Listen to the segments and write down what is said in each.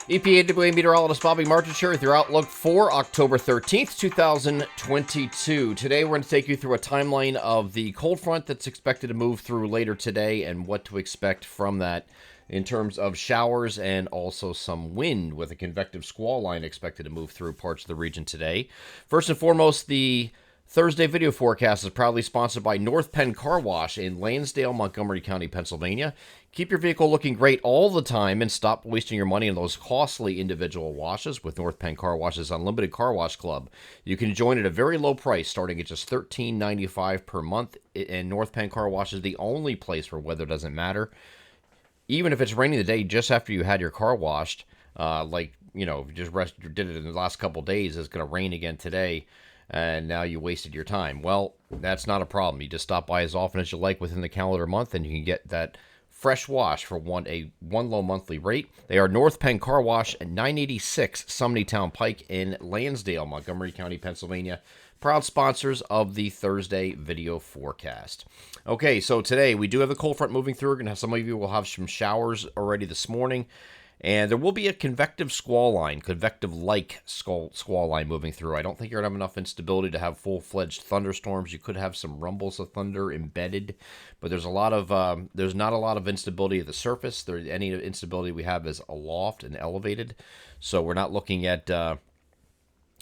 EPAWA meteorologist Bobby Martin here with your outlook for October 13th, 2022. Today we're going to take you through a timeline of the cold front that's expected to move through later today and what to expect from that in terms of showers and also some wind with a convective squall line expected to move through parts of the region today. First and foremost, the Thursday video forecast is proudly sponsored by North Penn Car Wash in Lansdale, Montgomery County, Pennsylvania. Keep your vehicle looking great all the time and stop wasting your money on those costly individual washes with North Penn Car Wash's Unlimited Car Wash Club. You can join at a very low price starting at just $13.95 per month, and North Penn Car Wash is the only place where weather doesn't matter. Even if it's raining the day just after you had your car washed, if you just did it in the last couple days, it's going to rain again today, and now you wasted your time. Well, that's not a problem. You just stop by as often as you like within the calendar month, and you can get that fresh wash for one low monthly rate. They are North Penn Car Wash at 986 Sumneytown Pike in Lansdale, Montgomery County, Pennsylvania. Proud sponsors of the Thursday video forecast. Okay, so today we do have the cold front moving through. We're going to have some of you will have some showers already this morning. And there will be a convective squall line, convective-like squall line moving through. I don't think you're going to have enough instability to have full-fledged thunderstorms. You could have some rumbles of thunder embedded, but there's not a lot of instability at the surface. Any instability we have is aloft and elevated, so we're not looking at a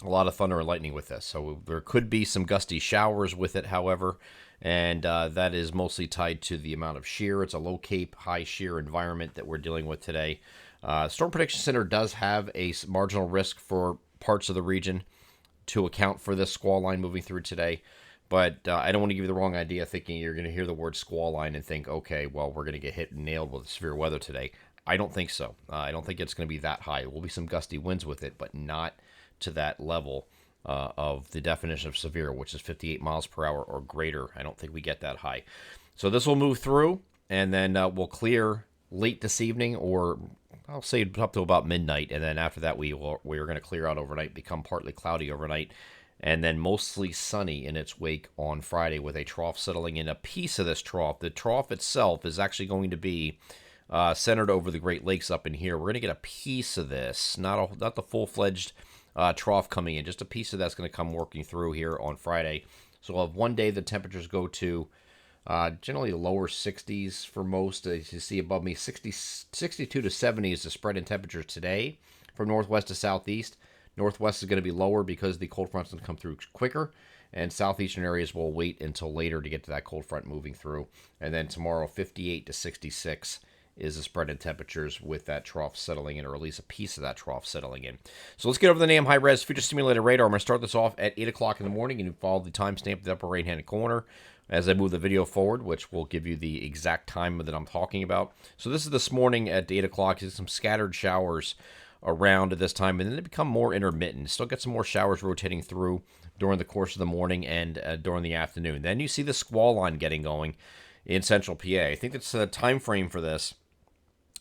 lot of thunder and lightning with this. So there could be some gusty showers with it, however, and that is mostly tied to the amount of shear. It's a low cape, high shear environment that we're dealing with today. Storm Prediction Center does have a marginal risk for parts of the region to account for this squall line moving through today, but I don't want to give you the wrong idea thinking you're going to hear the word squall line and think, okay, well, we're going to get hit and nailed with severe weather today. I don't think so. I don't think it's going to be that high. There will be some gusty winds with it, but not to that level of the definition of severe, which is 58 miles per hour or greater. I don't think we get that high. So this will move through, and then we'll clear late this evening, or I'll say up to about midnight, and then after that we're going to clear out overnight, become partly cloudy overnight, and then mostly sunny in its wake on Friday with a trough settling in. A piece of this trough, the trough itself, is actually going to be centered over the Great Lakes up in here. We're going to get a piece of this, not the full-fledged trough coming in, just a piece of that's going to come working through here on Friday. So we'll have one day the temperatures go to generally lower 60s for most. As you see above me, 62 to 70 is the spread in temperatures today from northwest to southeast. Northwest is going to be lower because the cold front's going to come through quicker, and southeastern areas will wait until later to get to that cold front moving through. And then tomorrow, 58 to 66 is the spread in temperatures with that trough settling in, or at least a piece of that trough settling in. So let's get over the NAM high-res future simulated radar. I'm going to start this off at 8 o'clock in the morning, and you follow the timestamp in the upper right-hand corner as I move the video forward, which will give you the exact time that I'm talking about. So this is this morning at 8 o'clock. There's some scattered showers around at this time, and then they become more intermittent. Still get some more showers rotating through during the course of the morning and during the afternoon. Then you see the squall line getting going in central PA. I think that's the time frame for this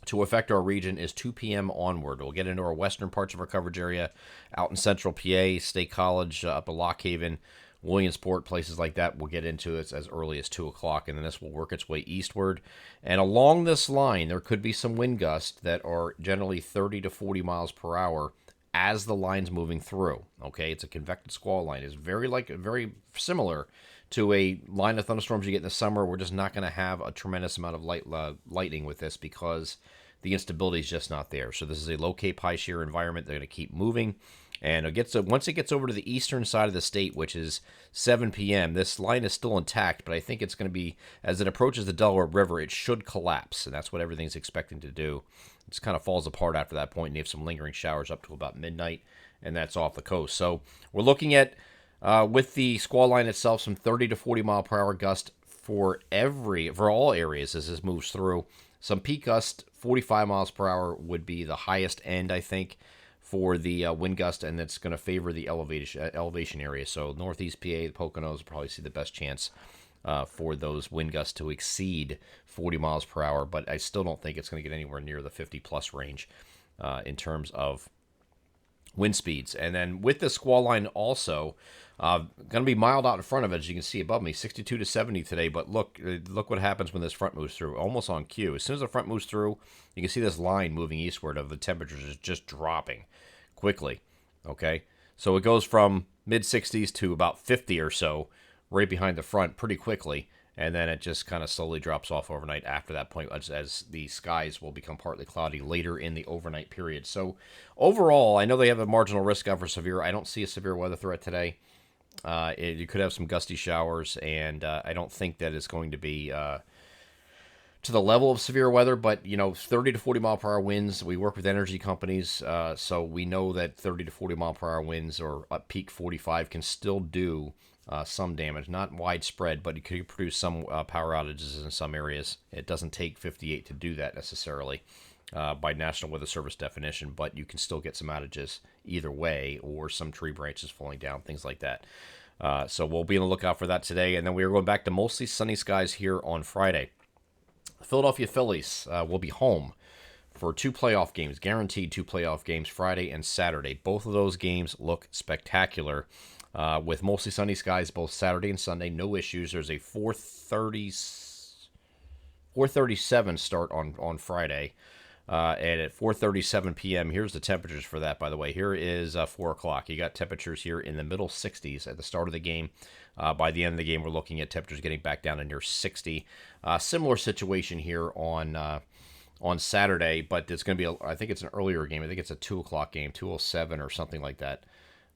to affect our region is 2 p.m. onward. We'll get into our western parts of our coverage area out in central PA, State College, up at Lock Haven, Williamsport, places like that. We'll get into it as early as 2 o'clock, and then this will work its way eastward. And along this line, there could be some wind gusts that are generally 30 to 40 miles per hour as the line's moving through. Okay, it's a convective squall line. It's very similar to a line of thunderstorms you get in the summer. We're just not going to have a tremendous amount of lightning with this because the instability is just not there. So this is a low cape, high shear environment. They're going to keep moving. And once it gets over to the eastern side of the state, which is 7 p.m., this line is still intact, but I think it's going to be, as it approaches the Delaware River, it should collapse, and that's what everything's expecting to do. It just kind of falls apart after that point, and you have some lingering showers up to about midnight, and that's off the coast. So we're looking at, with the squall line itself, some 30 to 40 mile per hour gust for all areas as this moves through. Some peak gust, 45 miles per hour would be the highest end, I think, for the wind gust, and that's going to favor the elevation area. So northeast PA, the Poconos will probably see the best chance for those wind gusts to exceed 40 miles per hour, but I still don't think it's going to get anywhere near the 50-plus range in terms of wind speeds. And then with the squall line also, going to be mild out in front of it, as you can see above me, 62 to 70 today. But look what happens when this front moves through, almost on cue. As soon as the front moves through, you can see this line moving eastward of the temperatures is just dropping quickly. Okay, so it goes from mid 60s to about 50 or so right behind the front pretty quickly. And then it just kind of slowly drops off overnight after that point as the skies will become partly cloudy later in the overnight period. So overall, I know they have a marginal risk of for severe. I don't see a severe weather threat today. You could have some gusty showers, and I don't think that it's going to be to the level of severe weather, but 30 to 40 mile per hour winds. We work with energy companies, so we know that 30 to 40 mile per hour winds or at peak 45 can still do some damage, not widespread, but it could produce some power outages in some areas. It doesn't take 58 to do that necessarily by National Weather Service definition, but you can still get some outages either way, or some tree branches falling down, things like that. So we'll be on the lookout for that today, and then we are going back to mostly sunny skies here on Friday. The Philadelphia Phillies will be home for 2 playoff games, guaranteed 2 playoff games, Friday and Saturday. Both of those games look spectacular. With mostly sunny skies both Saturday and Sunday, no issues. There's a 4:37 start on Friday, and at 4:37 p.m. Here's the temperatures for that. By the way, here is 4 o'clock. You got temperatures here in the middle 60s at the start of the game. By the end of the game, we're looking at temperatures getting back down to near 60. Similar situation here on Saturday, but it's going to be I think it's an earlier game. I think it's a 2 o'clock game, 2:07 or something like that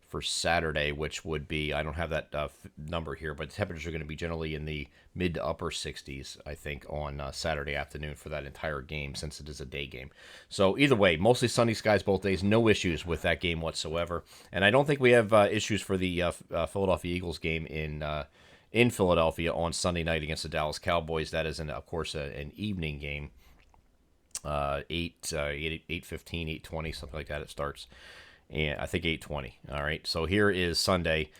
for Saturday, which would be, I don't have that number here, but temperatures are going to be generally in the mid to upper 60s, I think, on Saturday afternoon for that entire game, since it is a day game. So either way, mostly sunny skies both days, no issues with that game whatsoever. And I don't think we have issues for the Philadelphia Eagles game in Philadelphia on Sunday night against the Dallas Cowboys. That is, of course, an evening game, 8:15, 8:20, something like that it starts. And I think 8:20. All right. So here is Sunday,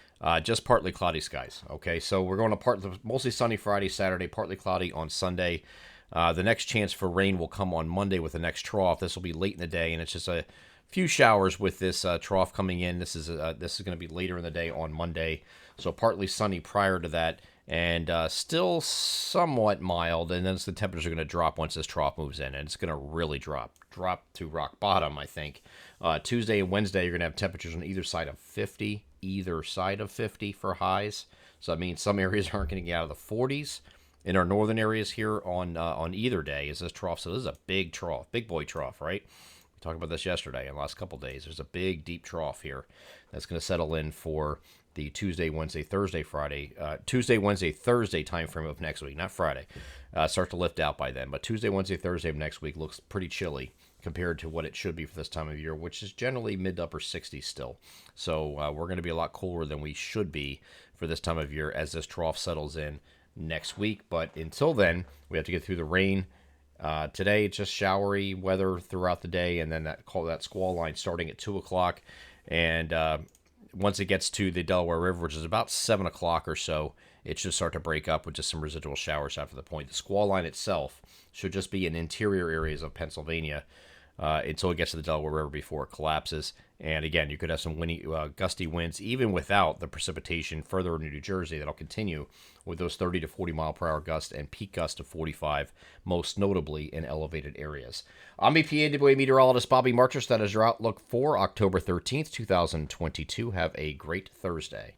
just partly cloudy skies. Okay. So we're going to mostly sunny Friday, Saturday, partly cloudy on Sunday. The next chance for rain will come on Monday with the next trough. This will be late in the day, and it's just a few showers with this trough coming in. This is going to be later in the day on Monday. So partly sunny prior to that, and still somewhat mild. And then the temperatures are going to drop once this trough moves in, and it's going to really drop to rock bottom, I think. Tuesday and Wednesday, you're going to have temperatures on either side of 50 for highs. So that means some areas aren't going to get out of the 40s in our northern areas here on either day as this trough. So this is a big trough, big boy trough, right? We talked about this yesterday in the last couple of days. There's a big, deep trough here that's going to settle in for the Tuesday, Wednesday, Thursday time frame of next week, not Friday. Start to lift out by then. But Tuesday, Wednesday, Thursday of next week looks pretty chilly compared to what it should be for this time of year, which is generally mid to upper 60s still. So we're going to be a lot cooler than we should be for this time of year as this trough settles in next week. But until then, we have to get through the rain. Today, it's just showery weather throughout the day, and then that squall line starting at 2 o'clock. And once it gets to the Delaware River, which is about 7 o'clock or so, it should start to break up with just some residual showers after the point. The squall line itself should just be in interior areas of Pennsylvania until it gets to the Delaware River before it collapses. And again, you could have some windy, gusty winds, even without the precipitation further into New Jersey. That'll continue with those 30 to 40 mile per hour gusts and peak gusts of 45, most notably in elevated areas. I'm EPA meteorologist Bobby Marchus. That is your outlook for October 13th, 2022. Have a great Thursday.